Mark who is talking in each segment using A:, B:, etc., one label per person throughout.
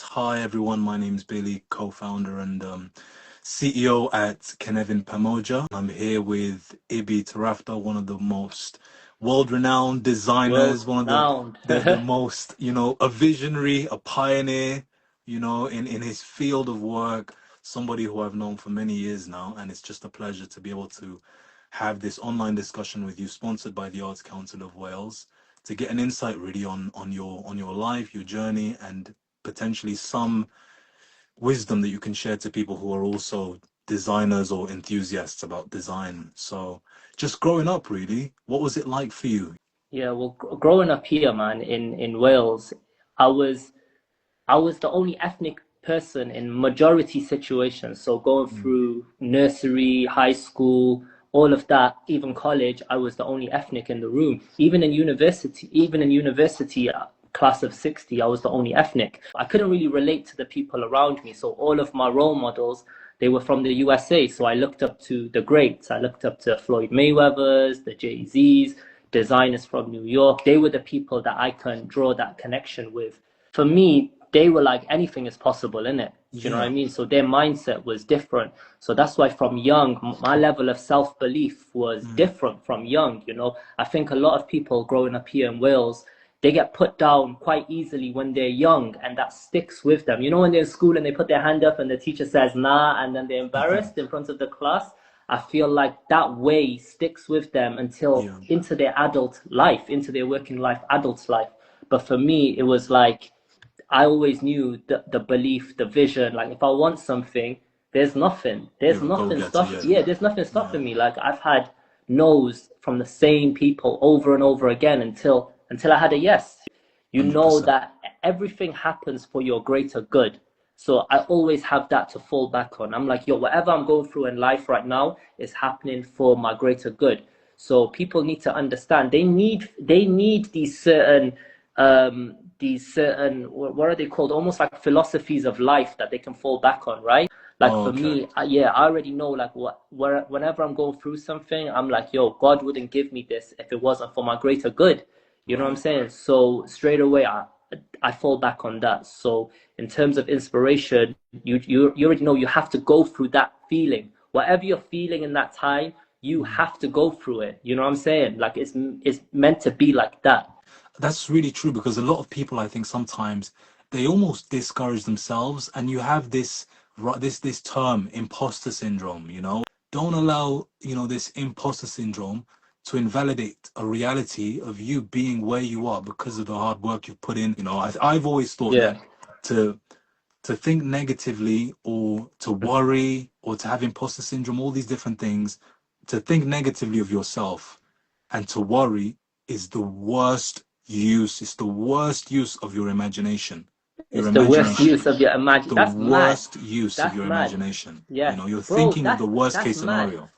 A: Hi everyone, my name's Billy, co-founder and CEO at Kenevin Pamoja. I'm here with Ibby Tarafdar, one of the most world-renowned
B: World
A: designers, one of
B: renowned.
A: the most, a visionary, a pioneer, in his field of work, somebody who I've known for many years now, and it's just a pleasure to be able to have this online discussion with you, sponsored by the Arts Council of Wales, to get an insight really on your life, your journey, and potentially some wisdom that you can share to people who are also designers or enthusiasts about design. So, just growing up, really, what was it like for you?
B: Yeah, well, growing up here, man, in Wales, I was I was the only ethnic person in majority situations. So going
A: Mm.
B: through nursery, high school, all of that, even college, I was the only ethnic in the room. Even in university, class of 60, I was the only ethnic. I couldn't really relate to the people around me. So all of my role models, they were from the USA. So I looked up to the greats. I looked up to Floyd Mayweather's, the Jay-Z's, designers from New York. They were the people that I can draw that connection with. For me, they were like anything is possible, innit? Do you know what I
A: Yeah.
B: mean? So their mindset was different. So that's why from young, my level of self-belief was
A: Mm.
B: different from young. I think a lot of people growing up here in Wales, they get put down quite easily when they're young, and that sticks with them. When they're in school and they put their hand up and the teacher says nah, and then they're embarrassed in front of the class. I feel like that way sticks with them until
A: Yeah.
B: into their adult life, into their working life, adult life. But for me, it was like I always knew the belief, the vision. Like if I want something, there's nothing. There's
A: You're a
B: nothing
A: go-getter,
B: stop.
A: yeah.
B: Yeah, there's nothing
A: Yeah.
B: stopping me. Like I've had no's from the same people over and over again until I had a yes. You know
A: 100%.
B: that everything happens for your greater good. So I always have that to fall back on. I'm like, yo, whatever I'm going through in life right now is happening for my greater good. So people need to understand they need these certain what are they called? Almost like philosophies of life that they can fall back on, right? Like
A: Oh,
B: for
A: okay.
B: me, yeah, I already know like whenever I'm going through something, I'm like, yo, God wouldn't give me this if it wasn't for my greater good. You know what I'm
A: Right.
B: saying? So straight away, I fall back on that. So in terms of inspiration, you already know you have to go through that feeling. Whatever you're feeling in that time, you
A: Mm.
B: have to go through it. You know what I'm saying? Like it's meant to be like that.
A: That's really true because a lot of people, I think, sometimes they almost discourage themselves, and you have this term, imposter syndrome. Don't allow this imposter syndrome to invalidate a reality of you being where you are because of the hard work you've put in. I've always thought
B: Yeah.
A: that to to think negatively or to worry or to have imposter syndrome, all these different things, to think negatively of yourself and to worry is the worst use. It's the worst use of your imagination. Your
B: It's the worst
A: imagination,
B: use of your imagine.
A: the
B: That's mad.
A: worst use of
B: That's
A: your
B: mad.
A: imagination.
B: Yeah,
A: You're
B: bro,
A: thinking of
B: that's
A: the worst
B: that's
A: case
B: mad.
A: scenario.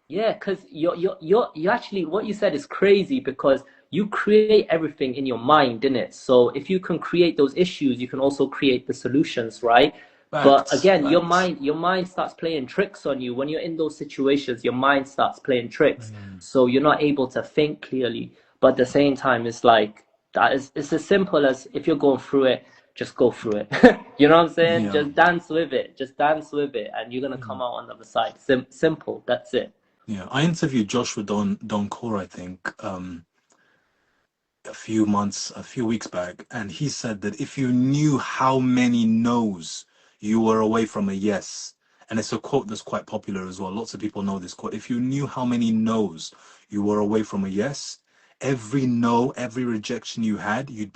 B: Yeah, because you actually what you said is crazy because you create everything in your mind, innit? So if you can create those issues, you can also create the solutions, right? But
A: Facts,
B: again, your
A: facts.
B: mind your mind starts playing tricks on you when you're in those situations. Your mind starts playing tricks,
A: Mm.
B: so you're not able to think clearly. But at the same time, it's like that is it's as simple as if you're going through it, just go through it. You know what I'm saying?
A: Yeah.
B: Just dance with it. Just dance with it, and you're gonna come out on the other side. Simple. That's it.
A: Yeah. I interviewed Joshua Don Core, I think, a few weeks back, and he said that if you knew how many no's you were away from a yes, and it's a quote that's quite popular as well. Lots of people know this quote. If you knew how many no's you were away from a yes, every no, every rejection you had, you'd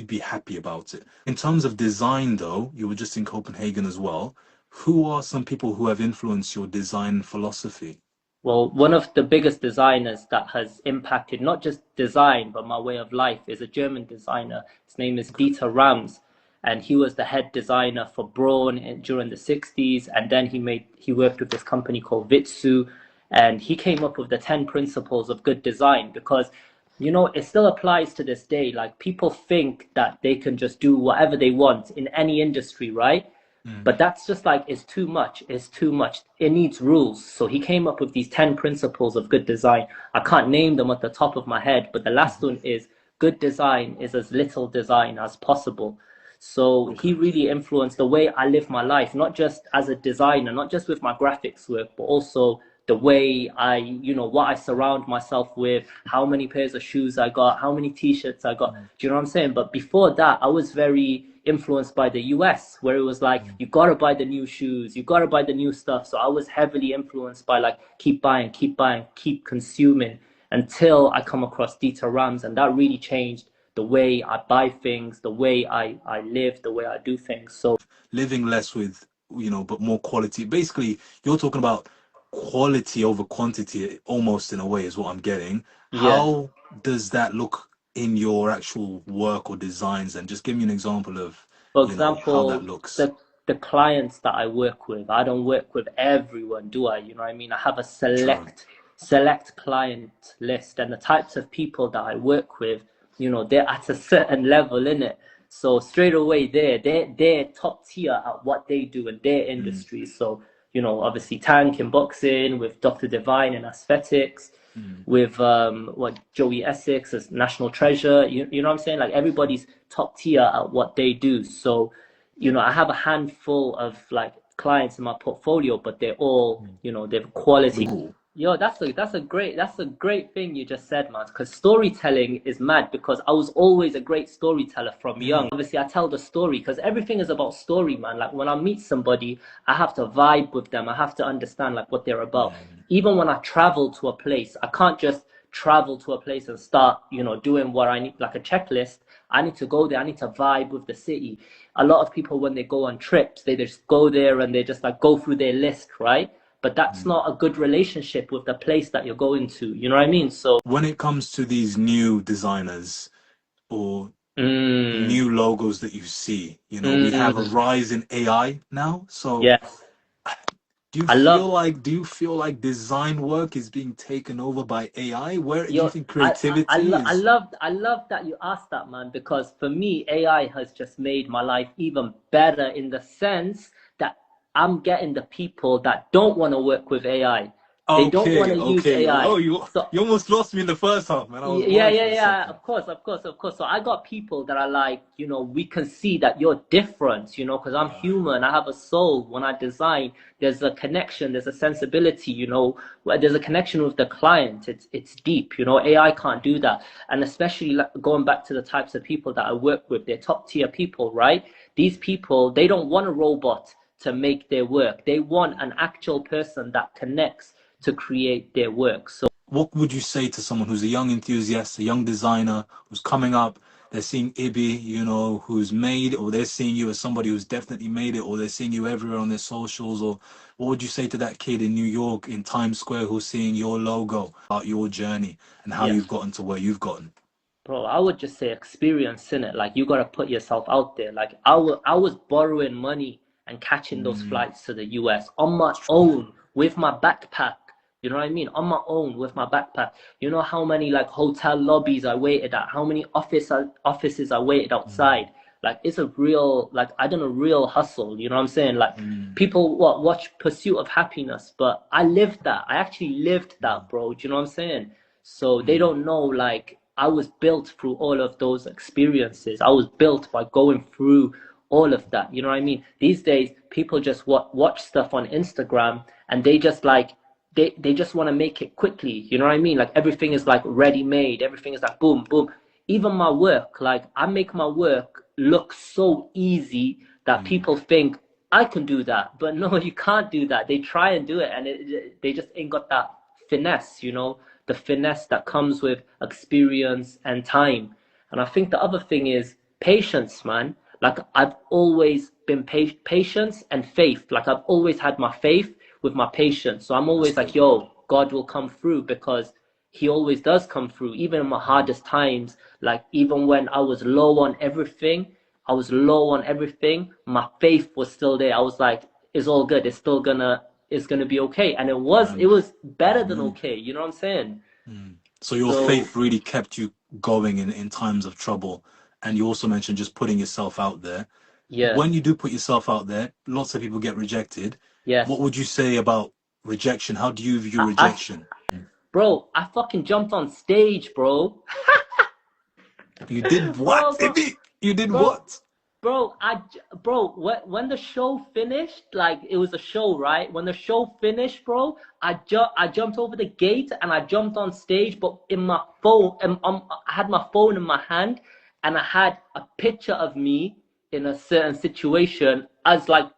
A: be happy about it. In terms of design, though, you were just in Copenhagen as well. Who are some people who have influenced your design philosophy?
B: Well, one of the biggest designers that has impacted not just design, but my way of life is a German designer. His name is
A: Okay.
B: Dieter Rams, and he was the head designer for Braun during the 60s. And then he worked with this company called Vitsu, and he came up with the 10 principles of good design because it still applies to this day. Like people think that they can just do whatever they want in any industry, right?
A: Mm.
B: But that's just like, it's too much. It's too much. It needs rules. So he came up with these 10 principles of good design. I can't name them at the top of my head, but the last one is good design is as little design as possible. So he
A: Okay.
B: really influenced the way I live my life, not just as a designer, not just with my graphics work, but also the way I, what I surround myself with, how many pairs of shoes I got, how many t-shirts I got.
A: Mm,
B: Do you know what I'm saying? But before that, I was very influenced by the US, where it was like,
A: mm.
B: you gotta buy the new shoes, you gotta buy the new stuff. So I was heavily influenced by like, keep buying, keep consuming until I come across Dieter Rams. And that really changed the way I buy things, the way I live, the way I do things. So
A: Living less with, but more quality. Basically, you're talking about quality over quantity, almost in a way, is what I'm getting.
B: yeah.
A: How does that look in your actual work or designs? And just give me an example of,
B: For
A: how that
B: example,
A: looks.
B: the clients that I work with, I don't work with everyone, do I? You know what I mean? I have a
A: True.
B: select client list, and the types of people that I work with, they're at a certain level in it. So straight away they're top tier at what they do in their
A: Mm,
B: industry. So, obviously Tank in boxing, with Dr. Divine in aesthetics,
A: mm,
B: with what Joey Essex as National Treasure. You know what I'm saying? Like everybody's top tier at what they do. So, I have a handful of like clients in my portfolio, but they're all,
A: mm.
B: they're quality.
A: Cool.
B: Yo, that's a great thing you just said, man. Because storytelling is mad. Because I was always a great storyteller from
A: Mm,
B: young. Obviously, I tell the story because everything is about story, man. Like when I meet somebody, I have to vibe with them. I have to understand like what they're about.
A: mm,
B: Even when I travel to a place, I can't just travel to a place and start, doing what I need, like a checklist. I need to go there. I need to vibe with the city. A lot of people, when they go on trips, they just go there and they just like go through their list, right? But that's
A: mm.
B: not a good relationship with the place that you're going to. You know what I mean? So,
A: When it comes to these new designers or
B: mm,
A: new logos that you see, we have a
B: mm,
A: rise in AI now. So
B: yes,
A: do you
B: I
A: feel
B: love.
A: like do you feel like design work is being taken over by AI? Where do you
B: Yo,
A: think creativity is?
B: I love that you asked that, man, because for me, AI has just made my life even better in the sense that I'm getting the people that don't want to work with AI. They don't want
A: Okay,
B: to use
A: okay.
B: AI.
A: Oh, you
B: So
A: you almost lost me in the first half, man. I was
B: yeah,
A: worried
B: yeah,
A: for a
B: yeah.
A: second.
B: Of course, of course, of course. So I got people that are like, we can see that you're different, because I'm
A: Uh,
B: human. I have a soul. When I design, there's a connection, there's a sensibility, where there's a connection with the client. It's deep, AI can't do that. And especially like, going back to the types of people that I work with, they're top tier people, right? These people, they don't want a robot to make their work. They want an actual person that connects to create their work. So
A: what would you say to someone who's a young enthusiast, a young designer who's coming up? They're seeing Ibby, who's made, or they're seeing you as somebody who's definitely made it, or they're seeing you everywhere on their socials, or what would you say to that kid in New York in Times Square who's seeing your logo about your journey and how
B: yeah.
A: you've gotten to where you've gotten?
B: Bro, I would just say experience in it. Like you gotta put yourself out there. Like I was borrowing money and catching those
A: Mm,
B: flights to the US on my own with my backpack. You know what I mean? On my own with my backpack. You know how many like hotel lobbies I waited at? How many offices I waited
A: mm,
B: outside? Like it's a real like I done a real hustle. You know what I'm saying? Like
A: mm,
B: people what watch Pursuit of Happiness, but I lived that. I actually lived
A: mm,
B: that, bro. Do you know what I'm saying? So they
A: mm,
B: don't know like I was built through all of those experiences. I was built by going through all of that. You know what I mean? These days, people just watch stuff on Instagram and they just like they just want to make it quickly. You know what I mean? Like everything is like ready made. Everything is like boom, boom. Even my work, like I make my work look so easy that
A: mm,
B: people think I can do that. But no, you can't do that. They try and do it and they just ain't got that finesse, the finesse that comes with experience and time. And I think the other thing is patience, man. Like I've always been patience and faith. Like I've always had my faith with my patience. So I'm
A: that's
B: always like,
A: good.
B: yo, God will come through because he always does come through, even in my
A: Mm,
B: hardest times. Like even when I was low on everything, my faith was still there. I was like, it's all good. It's gonna be okay. And it
A: man.
B: was better than
A: Mm,
B: okay. You know what I'm saying?
A: mm. So your
B: So
A: faith really kept you going in times of trouble. And you also mentioned just putting yourself out there.
B: yeah,
A: When you do put yourself out there, lots of people get rejected. What
B: yes.
A: would you say about rejection? How do you view
B: I
A: rejection?
B: bro, I fucking jumped on stage, bro.
A: You did what,
B: bro, bro,
A: Ibby? You did
B: bro,
A: what?
B: bro, when the show finished, like it was a show, right? When the show finished, bro, I jumped over the gate and I jumped on stage, but in my phone, I had my phone in my hand, and I had a picture of me in a certain situation as like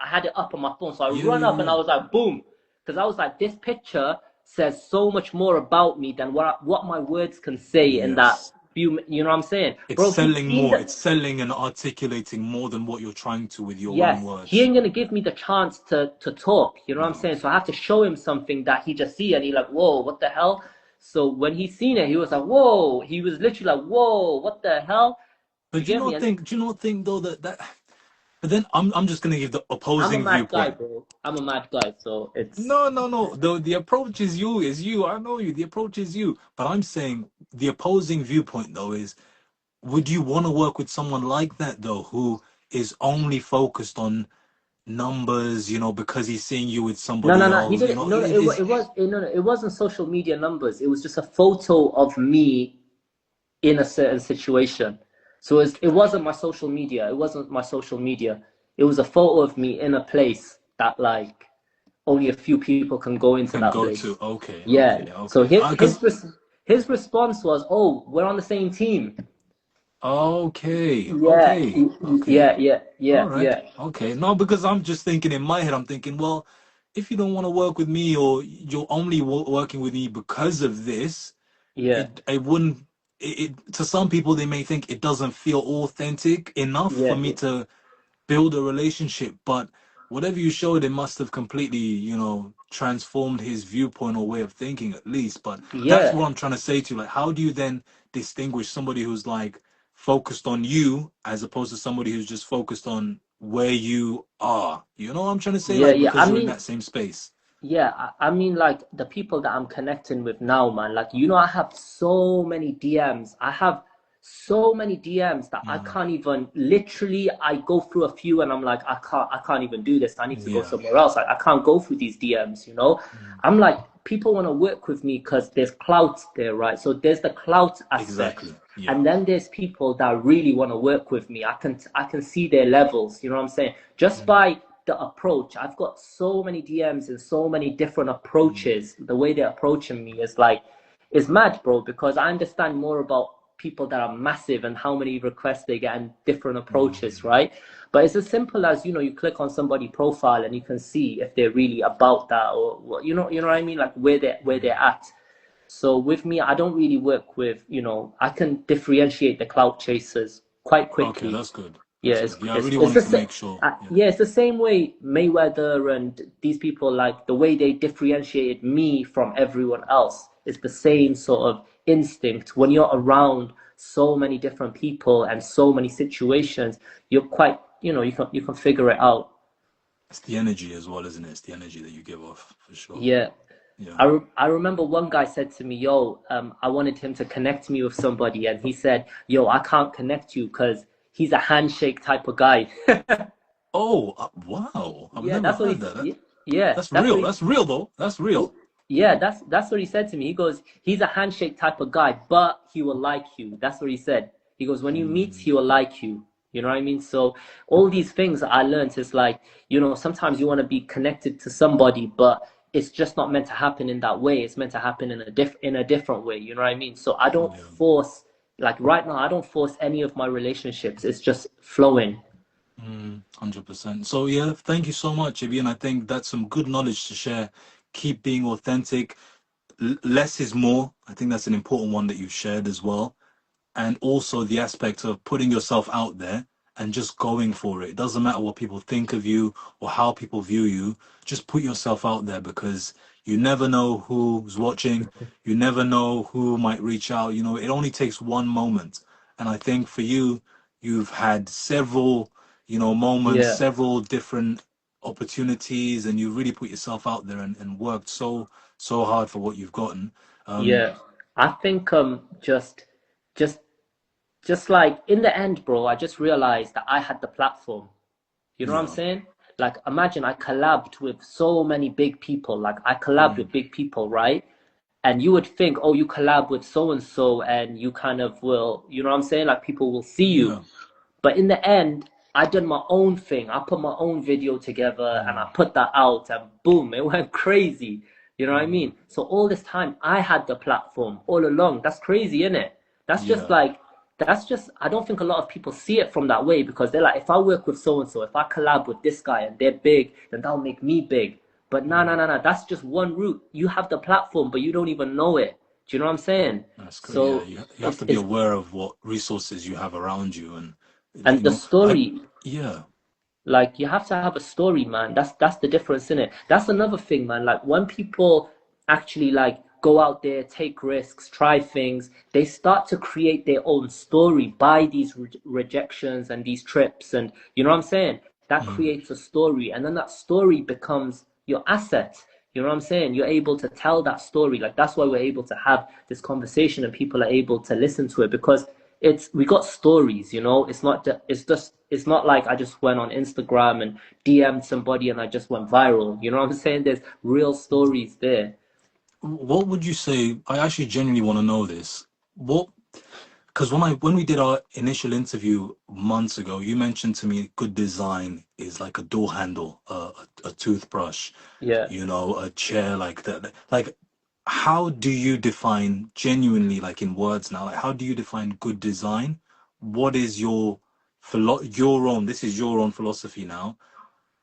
B: I had it up on my phone. So I
A: Yeah,
B: run
A: yeah,
B: up and I
A: yeah.
B: was like, boom, because I was like, this picture says so much more about me than what my words can say in that
A: Yes.
B: few. You know what I'm saying,
A: It's
B: bro? If he'd
A: selling
B: seen
A: more.
B: the
A: It's selling and articulating more than what you're trying to with your own
B: Yes, he
A: words.
B: ain't gonna give me the chance to talk. You know what I'm
A: No.
B: saying? So I have to show him something that he just see, and he like, whoa, what the hell? So when he seen it, he was like, whoa. He was literally like, whoa, what the hell?
A: But
B: You get me? And
A: do you not think though that but then I'm just gonna give the
B: I'm a
A: opposing
B: mad guy,
A: viewpoint.
B: bro. I'm a mad guy, so it's
A: No, no, no. The approach is you. I know you. The approach is you. But I'm saying the opposing viewpoint though is would you want to work with someone like that though, who is only focused on numbers, because he's seeing you with
B: no,
A: somebody
B: no, no. He
A: else,
B: didn't. No, no.
A: it is
B: No, no. It wasn't social media numbers. It was just a photo of me in a certain situation. So it wasn't my social media. It wasn't my social media. It was a photo of me in a place that like only a few people can go into
A: can
B: that
A: go
B: place.
A: to. Okay,
B: Yeah.
A: okay,
B: So
A: okay.
B: his response was, "Oh, we're on the same team."
A: Okay,
B: Yeah.
A: okay, okay.
B: Yeah. Yeah.
A: All
B: Yeah.
A: right.
B: Yeah.
A: Okay. No, because I'm just thinking in my head, I'm thinking, well, if you don't want to work with me or you're only working with me because of this,
B: Yeah.
A: it wouldn't, to some people, they may think it doesn't feel authentic enough for
B: Yeah.
A: me to build a relationship. But whatever you showed, it must have completely, transformed his viewpoint or way of thinking at least. But that's
B: Yeah.
A: what I'm trying to say to you. Like, how do you then distinguish somebody who's like focused on you as opposed to somebody who's just focused on where you are? You know what I'm trying to say?
B: Yeah.
A: Like,
B: Yeah.
A: because you're in that same space.
B: Yeah, I mean, like the people that I'm connecting with now, man. Like, I have so many DMs. I have so many DMs that I
A: Mm,
B: can't even. Literally, I go through a few, and I'm like, I can't even do this. I need to go
A: yeah.
B: somewhere else. Like, I can't go through these DMs.
A: Mm,
B: I'm like, people want to work with me because there's clout there, right? So there's the clout aspect,
A: exactly. Yeah.
B: and then there's people that really want to work with me. I can see their levels. You know what I'm saying? Just
A: Mm,
B: by the approach. I've got so many DMs and so many different
A: mm,
B: approaches. The way they're approaching me is like, it's mad, bro, because I understand more about people that are massive and how many requests they get and different approaches,
A: mm,
B: right? But it's as simple as, you click on somebody's profile and you can see if they're really about that or, you know what I mean? Like where they're
A: mm.
B: at. So with me, I don't really work with, I can differentiate the clout chasers quite
A: Okay,
B: quickly.
A: that's good.
B: Yeah,
A: That's
B: it's
A: good. Yeah, I
B: it's
A: really
B: it's
A: wanted
B: the
A: to
B: same.
A: make sure. Yeah.
B: Yeah, it's the same way Mayweather and these people, like the way they differentiated me from everyone else. It's the same sort of instinct. When you're around so many different people and so many situations, you're quite, you can figure it out.
A: It's the energy as well, isn't it? It's the energy that you give off for sure.
B: Yeah.
A: Yeah.
B: I remember one guy said to me, yo, I wanted him to connect me with somebody, and he said, yo, I can't connect you because he's a handshake type of guy.
A: Oh, wow. I've
B: Yeah,
A: never
B: that's what
A: heard
B: he.
A: that.
B: Yeah,
A: That's
B: that's what
A: real.
B: he.
A: That's real though. That's real.
B: Yeah, that's what he said to me. He goes, he's a handshake type of guy, but he will like you. That's what he said. He goes, when you meet,
A: Mm,
B: he will like you. You know what I mean? So all these things I learned is like, sometimes you want to be connected to somebody, but it's just not meant to happen in that way. It's meant to happen in a different way. You know what I mean? So I don't
A: yeah.
B: force, like right now, I don't force any of my relationships. It's just flowing.
A: 100%. So yeah, thank you so much, Ibby, and I think that's some good knowledge to share. Keep being authentic. Less is more. I think that's an important one that you've shared as well. And also the aspect of putting yourself out there and just going for it. It doesn't matter what people think of you or how people view you. Just put yourself out there because you never know who's watching. You never know who might reach out. It only takes one moment. And I think for you, you've had several, moments,
B: Yeah.
A: several different opportunities, and you really put yourself out there and worked so hard for what you've gotten. Um,
B: Yeah. I think just just like in the end, bro, I just realized that I had the platform. You know what I'm
A: yeah.
B: saying? Like imagine I collabed with so many big people. Like I collabed
A: Mm,
B: with big people, right? And you would think, oh, you collab with so and so and you kind of will, you know what I'm saying? Like people will see you.
A: yeah.
B: But in the end, I did my own thing. I put my own video together and I put that out, and boom, it went crazy. You know what I mean? So all this time I had the platform all along. That's crazy, isn't it? That's just
A: Yeah.
B: like that's just I don't think a lot of people see it from that way, because they're like, if I work with so and so, if I collab with this guy and they're big, then that'll make me big. But no, no, no, no. That's just one route. You have the platform, but you don't even know it. Do you know what I'm saying?
A: That's great. Yeah,
B: So
A: you have
B: it's
A: to be
B: it's
A: aware of what resources you have around you, and
B: and the
A: I
B: story.
A: yeah.
B: Like, you have to have a story, man. That's the difference in it. That's another thing, man. Like, when people actually like go out there, take risks, try things, they start to create their own story by these rejections and these trips, and you know what I'm saying? That
A: Mm.
B: creates a story, and then that story becomes your asset. You know what I'm saying? You're able to tell that story. Like, that's why we're able to have this conversation and people are able to listen to it, because we got stories, you know. It's not like I just went on Instagram and DM'd somebody and I just went viral. You know what I'm saying? There's real stories there.
A: What would you say? I actually genuinely want to know this. What Because when we did our initial interview months ago, you mentioned to me good design is like a door handle, a toothbrush,
B: Yeah.
A: a chair like that. Like, how do you define genuinely, like in words now? Like, how do you define good design? What is your own? This is your own philosophy now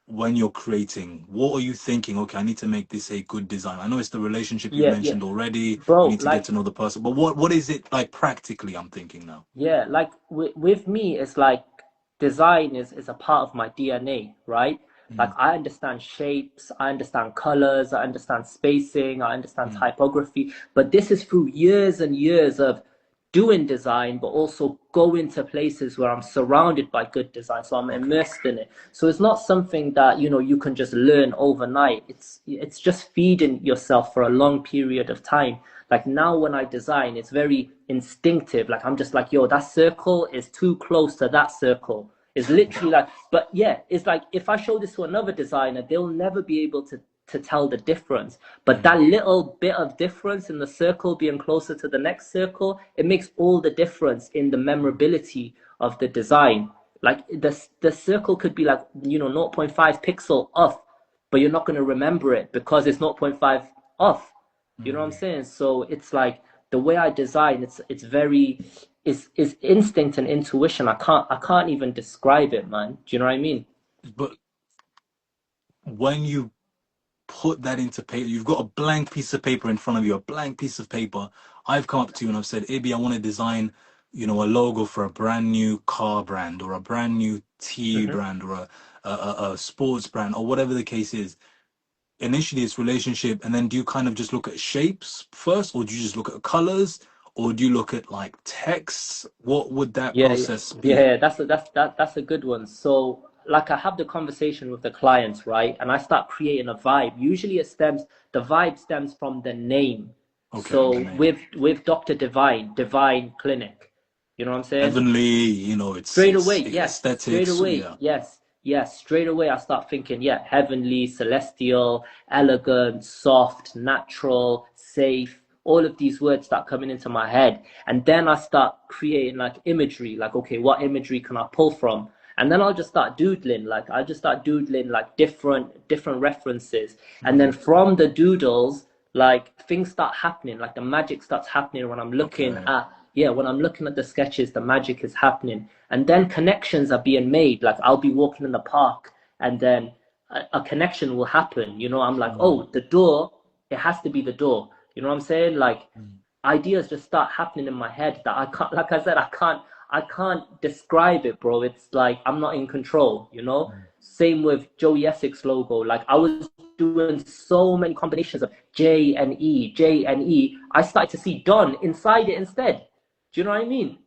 A: when you're creating. What are you thinking? Okay, I need to make this a good design. I know it's the relationship you've
B: Yeah, yeah.
A: mentioned already. You
B: Bro,
A: need to get to know the person, but what is it like practically? I'm thinking now.
B: yeah, like with me, it's like design is a part of my DNA, right? Like,
A: Mm,
B: I understand shapes, I understand colors, I understand spacing, I understand
A: mm,
B: typography, but this is through years and years of doing design, but also going to places where I'm surrounded by good design, so I'm
A: okay.
B: immersed in it. So it's not something that, you can just learn overnight. It's just feeding yourself for a long period of time. Like, now when I design, it's very instinctive. Like, I'm just like, yo, that circle is too close to that circle. It's literally like, but yeah, it's like if I show this to another designer, they'll never be able to tell the difference. But that
A: Mm,
B: little bit of difference in the circle being closer to the next circle, it makes all the difference in the memorability of the design. Like, the circle could be like, zero point 0.5 pixel off, but you're not going to remember it because it's zero point 0.5 off. You know what I'm
A: mm.
B: saying? So it's like the way I design, it's very it's instinct and intuition. I can't even describe it, man. Do you know what I mean?
A: But when you put that into paper, you've got a blank piece of paper in front of you, a blank piece of paper. I've come up to you and I've said, Ibby, I want to design, a logo for a brand new car brand or a brand new tea
B: Hmm.
A: brand or a sports brand or whatever the case is. Initially, it's relationship, and then do you kind of just look at shapes first, or do you just look at colors, or do you look at like texts? What would that
B: Yeah, yeah,
A: process be?
B: yeah. That's a good one. So, like, I have the conversation with the clients, right? And I start creating a vibe. Usually, the vibe stems from the name.
A: Okay, the
B: So
A: name.
B: with Dr. Divine Clinic, you know what I'm saying?
A: Heavenly,
B: Straight away,
A: it's
B: yes. Straight
A: aesthetics.
B: away,
A: Yeah.
B: yes. Yes. Straight away, I start thinking, yeah, heavenly, celestial, elegant, soft, natural, safe. All of these words start coming into my head. And then I start creating like imagery, like, okay, what imagery can I pull from? And then I'll just start doodling, like, I just start doodling like different references. And then
A: Mm,
B: from the doodles, like, things start happening, like the magic starts happening when I'm looking
A: okay.
B: at, yeah, when I'm looking at the sketches, the magic is happening. And then connections are being made. Like, I'll be walking in the park and then a connection will happen. I'm like,
A: Mm,
B: oh, the door, it has to be the door. You know what I'm saying? Like,
A: mm,
B: ideas just start happening in my head that I can't, like I said, I can't describe it, bro. It's like I'm not in control.
A: mm.
B: Same with Joey Essex logo. Like, I was doing so many combinations of J and E, J and E. I started to see Don inside it instead. Do you know what I mean?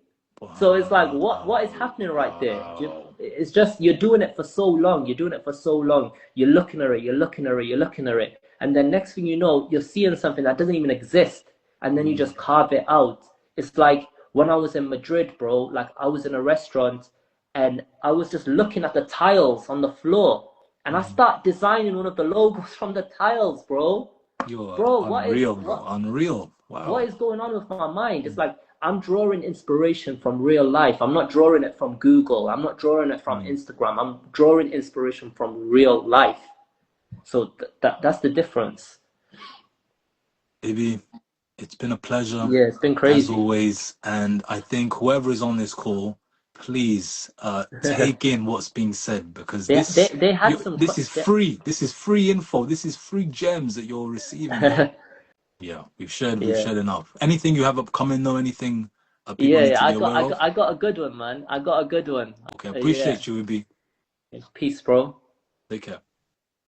B: So it's like, what is
A: Wow,
B: happening right there?
A: wow.
B: It's just, you're doing it for so long. You're doing it for so long. You're looking at it. You're looking at it. You're looking at it, and then next thing you know, you're seeing something that doesn't even exist, and then you
A: Mm,
B: just carve it out. It's like when I was in Madrid, bro. Like, I was in a restaurant, and I was just looking at the tiles on the floor, and I
A: mm.
B: start designing one of the logos from the tiles, bro.
A: You're
B: Bro, what is
A: unreal, bro.
B: what
A: Unreal.
B: what
A: Wow.
B: is going on with my mind? It's like I'm drawing inspiration from real life. I'm not drawing it from Google. I'm not drawing it from
A: Mm.
B: Instagram. I'm drawing inspiration from real life. So that's the difference.
A: Ibby, it's been a pleasure
B: Yeah, it's been
A: as
B: crazy.
A: always, and I think whoever is on this call, please take in what's being said, because
B: They had some
A: this is free. This is free info. This is free gems that you're receiving here. Yeah, we've
B: yeah.
A: shared enough. Anything you have upcoming though? Anything people
B: Yeah,
A: need
B: yeah,
A: to be aware of?
B: I got a good one, man. I got a good one.
A: Okay,
B: Yeah.
A: appreciate you, Ibby.
B: Peace, bro.
A: Take care.